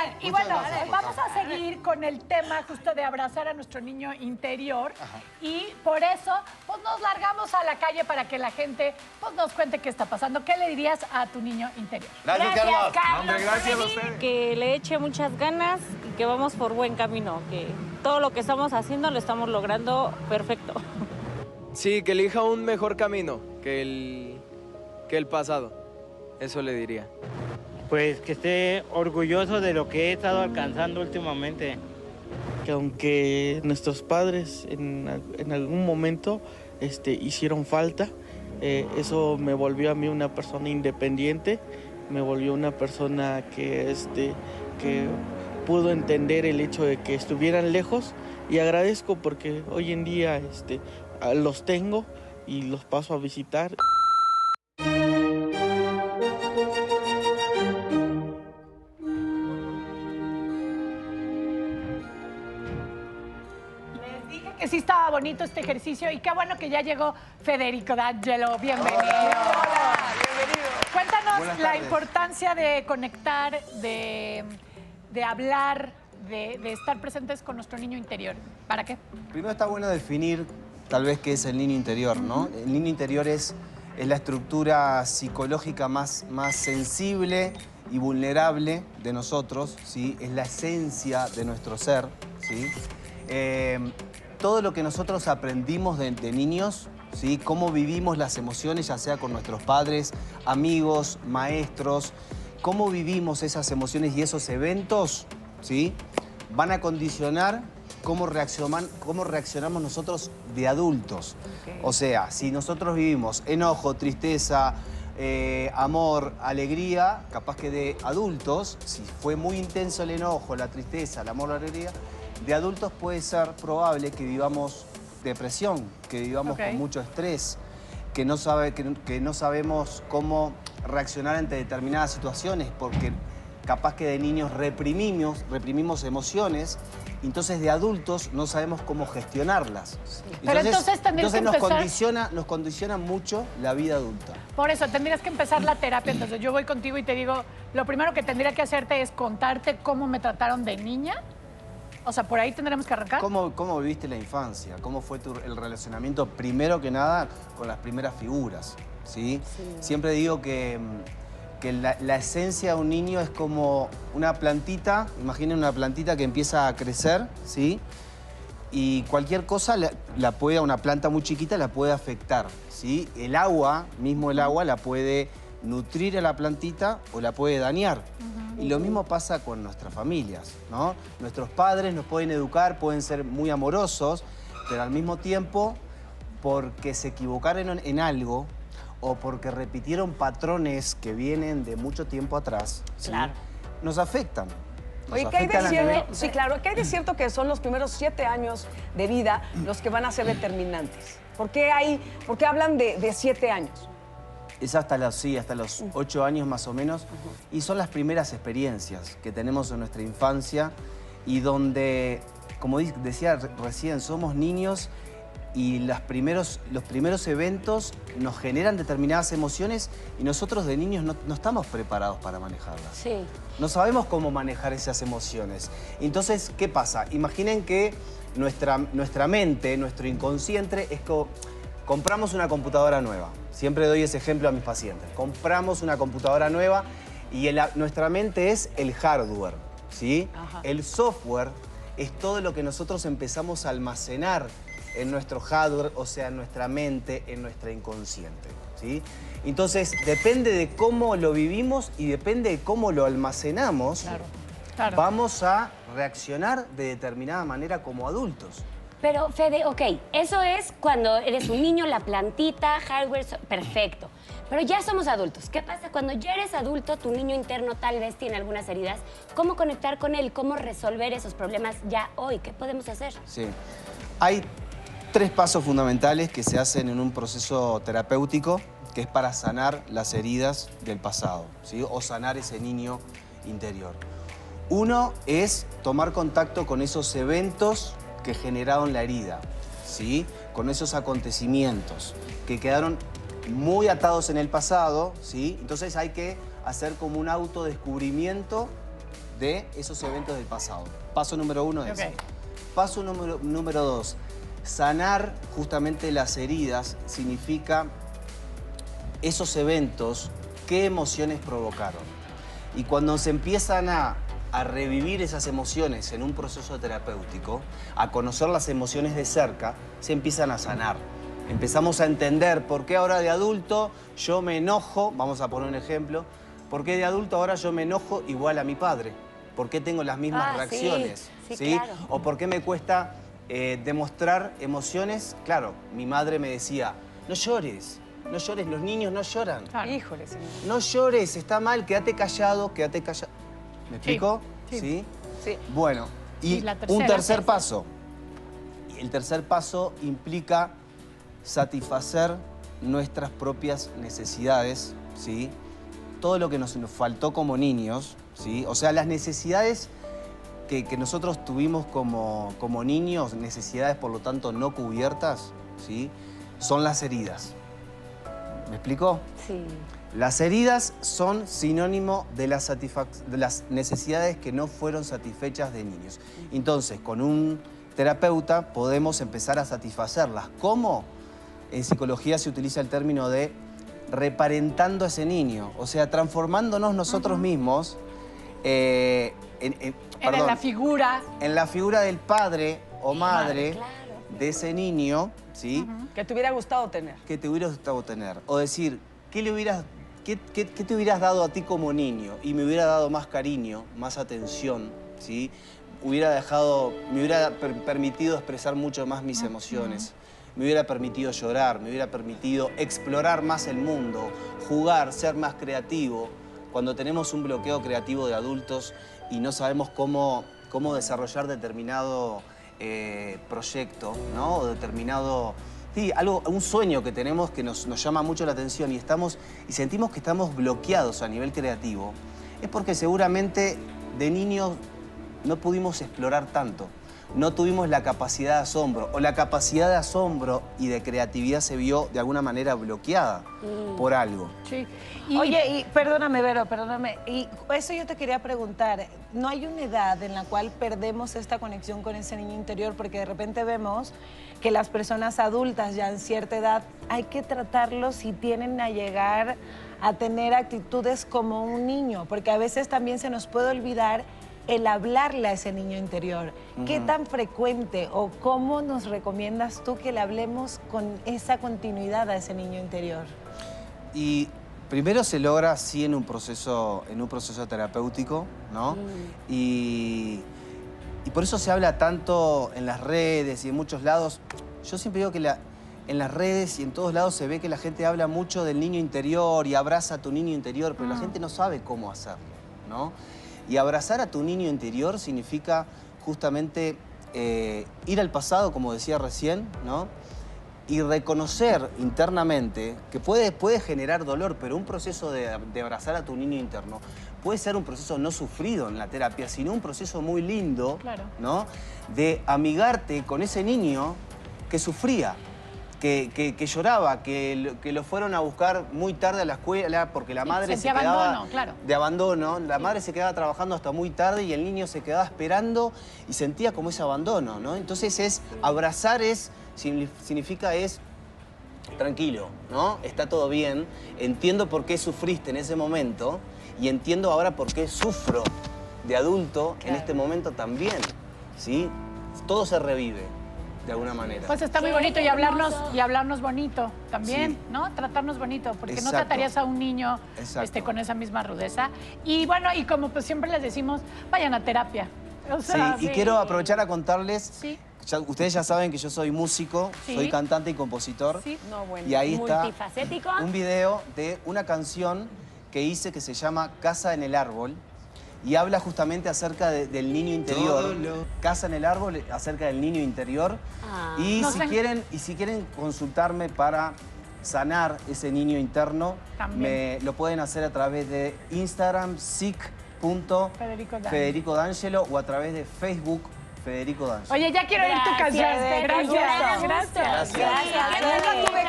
Oigan, y bueno, vamos a seguir con el tema justo de abrazar a nuestro niño interior. Ajá. Y por eso, pues nos largamos a la calle para que la gente pues, nos cuente qué está pasando. ¿Qué le dirías a tu niño interior? Gracias, Carlos. Hombre, gracias a ustedes. Que le eche muchas ganas y que vamos por buen camino, que todo lo que estamos haciendo lo estamos logrando perfecto. Sí, que elija un mejor camino que el pasado. Eso le diría. Pues que esté orgulloso de lo que he estado alcanzando últimamente. Que aunque nuestros padres en algún momento hicieron falta, eso me volvió a mí una persona independiente, me volvió una persona que pudo entender el hecho de que estuvieran lejos, y agradezco porque hoy en día los tengo y los paso a visitar. Que sí estaba bonito este ejercicio y qué bueno que ya llegó Federico D'Angelo. Bienvenido. Hola, bienvenido. Cuéntanos la importancia de conectar, de hablar, de estar presentes con nuestro niño interior. ¿Para qué? Primero está bueno definir tal vez qué es el niño interior, ¿no? El niño interior es la estructura psicológica más sensible y vulnerable de nosotros, ¿sí? Es la esencia de nuestro ser, ¿sí? Todo lo que nosotros aprendimos de niños, ¿sí? Cómo vivimos las emociones, ya sea con nuestros padres, amigos, maestros, cómo vivimos esas emociones y esos eventos, ¿sí? Van a condicionar cómo reaccionamos nosotros de adultos. Okay. O sea, si nosotros vivimos enojo, tristeza, amor, alegría, capaz que de adultos, si fue muy intenso el enojo, la tristeza, el amor, la alegría, de adultos puede ser probable que vivamos depresión, que vivamos con mucho estrés, que no sabemos cómo reaccionar ante determinadas situaciones, porque capaz que de niños reprimimos emociones, entonces de adultos no sabemos cómo gestionarlas. Sí. Pero entonces nos condiciona mucho la vida adulta. Por eso tendrías que empezar la terapia. Entonces yo voy contigo y te digo, lo primero que tendría que hacerte es contarte cómo me trataron de niña. O sea, ¿por ahí tendremos que arrancar? ¿Cómo viviste la infancia? ¿Cómo fue el relacionamiento, primero que nada, con las primeras figuras? ¿Sí? Sí. Siempre digo que la esencia de un niño es como una plantita, imaginen una plantita que empieza a crecer, ¿sí? Y cualquier cosa, una planta muy chiquita la puede afectar, ¿sí? El agua la puede nutrir a la plantita o la puede dañar. Y lo mismo pasa con nuestras familias, ¿no? Nuestros padres nos pueden educar, pueden ser muy amorosos, pero al mismo tiempo, porque se equivocaron en algo o porque repitieron patrones que vienen de mucho tiempo atrás, ¿sí? Claro. Nos afectan. Oye, ¿qué hay de cierto? Sí, claro, ¿qué hay de cierto que son los primeros 7 años de vida los que van a ser determinantes? ¿Por qué hablan de 7 años? Es hasta los 8 años más o menos, y son las primeras experiencias que tenemos en nuestra infancia y donde, como decía recién, somos niños y los primeros eventos nos generan determinadas emociones y nosotros de niños no estamos preparados para manejarlas. Sí. No sabemos cómo manejar esas emociones. Entonces, ¿qué pasa? Imaginen que nuestra mente, nuestro inconsciente es como... Compramos una computadora nueva. Siempre doy ese ejemplo a mis pacientes. Compramos una computadora nueva y nuestra mente es el hardware, ¿sí? Ajá. El software es todo lo que nosotros empezamos a almacenar en nuestro hardware, o sea, en nuestra mente, en nuestra inconsciente, ¿sí? Entonces, depende de cómo lo vivimos y depende de cómo lo almacenamos, claro. Vamos a reaccionar de determinada manera como adultos. Pero, Fede, ok, eso es cuando eres un niño, la plantita, hardware, perfecto. Pero ya somos adultos. ¿Qué pasa cuando ya eres adulto, tu niño interno tal vez tiene algunas heridas? ¿Cómo conectar con él? ¿Cómo resolver esos problemas ya hoy? ¿Qué podemos hacer? Sí. Hay 3 pasos fundamentales que se hacen en un proceso terapéutico, que es para sanar las heridas del pasado, ¿sí? O sanar ese niño interior. Uno es tomar contacto con esos eventos que generaron la herida, ¿sí? Con esos acontecimientos que quedaron muy atados en el pasado, ¿sí? Entonces hay que hacer como un autodescubrimiento de esos eventos del pasado. Paso número 1 es. Ok. Paso número 2. Sanar justamente las heridas significa esos eventos, qué emociones provocaron. Y cuando se empiezan a revivir esas emociones en un proceso terapéutico, a conocer las emociones de cerca, se empiezan a sanar. Empezamos a entender por qué ahora de adulto yo me enojo, vamos a poner un ejemplo, por qué de adulto ahora yo me enojo igual a mi padre, por qué tengo las mismas reacciones, sí, claro. O por qué me cuesta demostrar emociones. Claro, mi madre me decía, no llores, no llores, los niños no lloran. Claro. Híjole, señor. No llores, está mal, quédate callado, quédate callado. ¿Me explico? sí. Sí. Bueno, y la un tercera, tercer paso. El tercer paso implica satisfacer nuestras propias necesidades, ¿sí? Todo lo que nos faltó como niños, ¿sí? O sea, las necesidades que nosotros tuvimos como niños, necesidades por lo tanto no cubiertas, ¿sí? Son las heridas. ¿Me explico? Sí. Las heridas son sinónimo de las necesidades que no fueron satisfechas de niños. Entonces, con un terapeuta podemos empezar a satisfacerlas. ¿Cómo? En psicología se utiliza el término de reparentando a ese niño, o sea, transformándonos nosotros mismos En la figura. en la figura del padre o madre claro. de ese niño, ¿sí? Que te hubiera gustado tener. Que te hubiera gustado tener. O decir, ¿qué te hubieras dado a ti como niño? Y me hubiera dado más cariño, más atención, ¿sí? Me hubiera permitido expresar mucho más mis emociones. Me hubiera permitido llorar, me hubiera permitido explorar más el mundo, jugar, ser más creativo. Cuando tenemos un bloqueo creativo de adultos y no sabemos cómo desarrollar determinado proyecto, ¿no? O determinado... Sí, un sueño que tenemos que nos llama mucho la atención y sentimos que estamos bloqueados a nivel creativo, es porque seguramente de niños no pudimos explorar tanto. No tuvimos la capacidad de asombro, o la capacidad de asombro y de creatividad se vio de alguna manera bloqueada por algo. Sí. Oye, y perdóname, Vero, perdóname. Y eso yo te quería preguntar. ¿No hay una edad en la cual perdemos esta conexión con ese niño interior? Porque de repente vemos que las personas adultas ya en cierta edad hay que tratarlos y tienen a llegar a tener actitudes como un niño, porque a veces también se nos puede olvidar el hablarle a ese niño interior. ¿Qué tan frecuente o cómo nos recomiendas tú que le hablemos con esa continuidad a ese niño interior? Y primero se logra así en un proceso terapéutico, ¿no? Y por eso se habla tanto en las redes y en muchos lados. Yo siempre digo que en las redes y en todos lados se ve que la gente habla mucho del niño interior y abraza a tu niño interior, pero la gente no sabe cómo hacerlo, ¿no? Y abrazar a tu niño interior significa justamente ir al pasado, como decía recién, ¿no? Y reconocer internamente que puede generar dolor, pero un proceso de abrazar a tu niño interno puede ser un proceso no sufrido en la terapia, sino un proceso muy lindo, Claro. ¿no? De amigarte con ese niño que sufría, que lloraba, que lo fueron a buscar muy tarde a la escuela porque la madre se quedaba... abandono, claro. De abandono. La madre se quedaba trabajando hasta muy tarde y el niño se quedaba esperando y sentía como ese abandono, ¿no? Entonces abrazar significa tranquilo, ¿no? Está todo bien, entiendo por qué sufriste en ese momento y entiendo ahora por qué sufro de adulto en este momento también, ¿sí? Todo se revive de alguna manera. Pues está muy Qué bonito y hermoso. hablarnos bonito también, Sí. ¿no? Tratarnos bonito, porque Exacto. no tratarías a un niño Exacto. con esa misma rudeza. Y bueno, y como pues siempre les decimos, vayan a terapia. O sea, Sí, y quiero aprovechar a contarles, Sí. ustedes ya saben que yo soy músico, Sí. soy cantante y compositor. Sí. No, bueno. Y ahí está Multifacético. un video de una canción que hice que se llama Casa en el Árbol y habla justamente acerca del niño interior. Casa en el Árbol, acerca del niño interior. Ah. Y No si sé. quieren consultarme para sanar ese niño interno, También. lo pueden hacer a través de Instagram, Federico D'Angelo o a través de Facebook, Federico D'Angelo. Oye, ya quiero oír tu canción. Gracias, Gracias. Gracias. Gracias. Gracias. Yo no tuve